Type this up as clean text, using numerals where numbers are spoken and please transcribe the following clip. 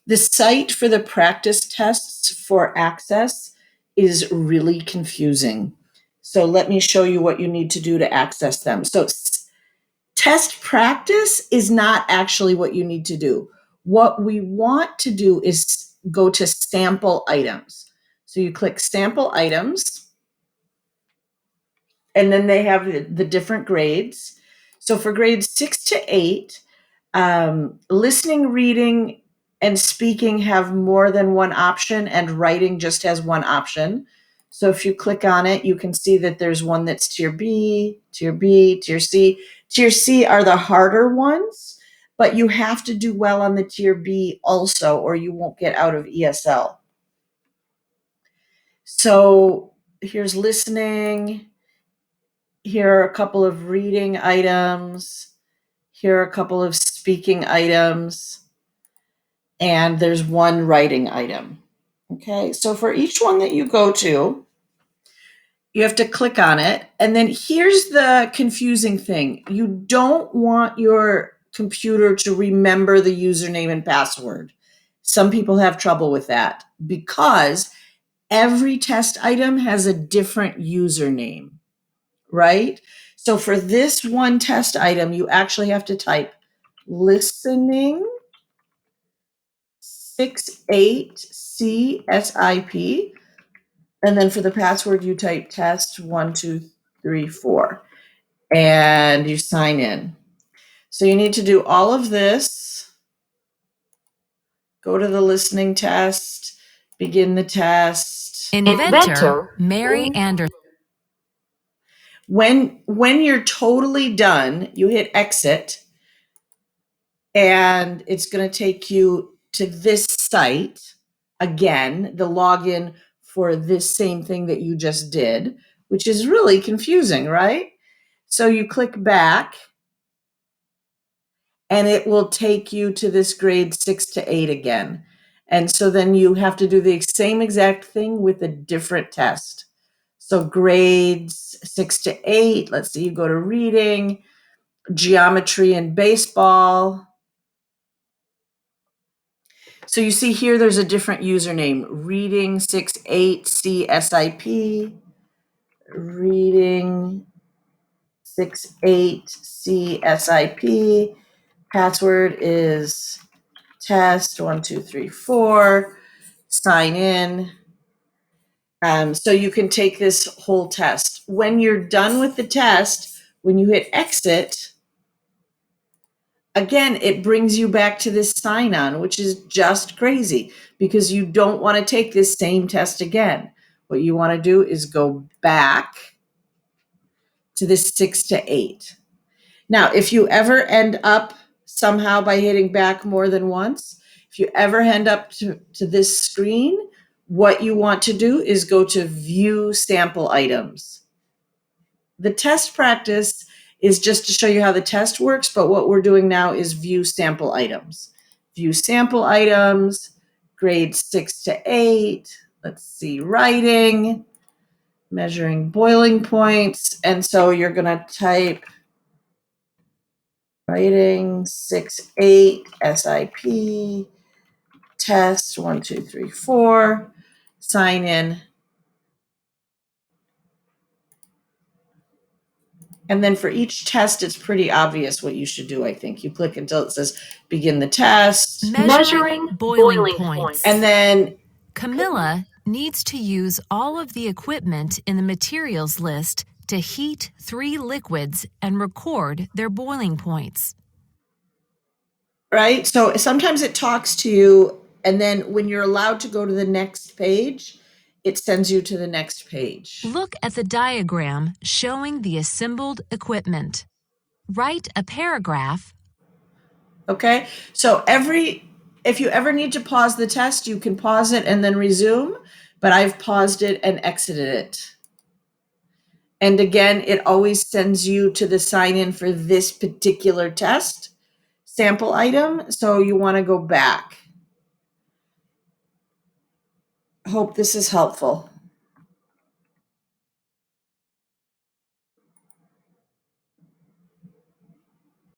The site for the practice tests for access is really confusing. So let me show you what you need to do to access them. So test practice is not actually what you need to do. What we want to do is go to sample items. So you click sample items, and then they have the different grades. So for grades 6 to 8, listening, reading, and speaking have more than one option, and writing just has one option. So if you click on it, you can see that there's one that's tier B, tier B, tier C. Tier C are the harder ones, but you have to do well on the tier B also, or you won't get out of ESL. So here's listening. Here are a couple of reading items. Here are a couple of speaking items. And there's one writing item. Okay, so for each one that you go to, you have to click on it. And then here's the confusing thing. You don't want your computer to remember the username and password. Some people have trouble with that because every test item has a different username, right? So for this one test item, you actually have to type listening 68CSIP. And then for the password, you type test 1234 and you sign in. So you need to do all of this. Go to the listening test, begin the test. Inventor Mary Anderson. When you're totally done, you hit exit, and it's going to take you to this site again, the login for this same thing that you just did, which is really confusing, right? So you click back, and it will take you to this grade 6 to 8 again. And so then you have to do the same exact thing with a different test. So grades 6 to 8, let's see, you go to reading, geometry, and baseball. So you see here, there's a different username, reading 68CSIP, reading 68CSIP. Password is test 1234. Sign in. So you can take this whole test. When you're done with the test, when you hit exit, again, it brings you back to this sign on, which is just crazy because you don't want to take this same test again. What you want to do is go back to this 6 to 8. Now, if you ever end up somehow by hitting back more than once, if you ever end up to this screen, what you want to do is go to view sample items. The test practice is just to show you how the test works, but what we're doing now is view sample items. View sample items, grades 6 to 8. Let's see, writing, measuring boiling points. And so you're going to type writing 6 8 SIP test 1234, sign in. And then for each test, it's pretty obvious what you should do, I think. You click until it says begin the test. Measuring boiling points. And then Camilla needs to use all of the equipment in the materials list to heat 3 liquids and record their boiling points. Right? So sometimes it talks to you, and then when you're allowed to go to the next page, it sends you to the next page. Look at the diagram showing the assembled equipment. Write a paragraph. Okay? So if you ever need to pause the test, you can pause it and then resume, but I've paused it and exited it. And again, it always sends you to the sign in for this particular test sample item, so you want to go back. Hope this is helpful.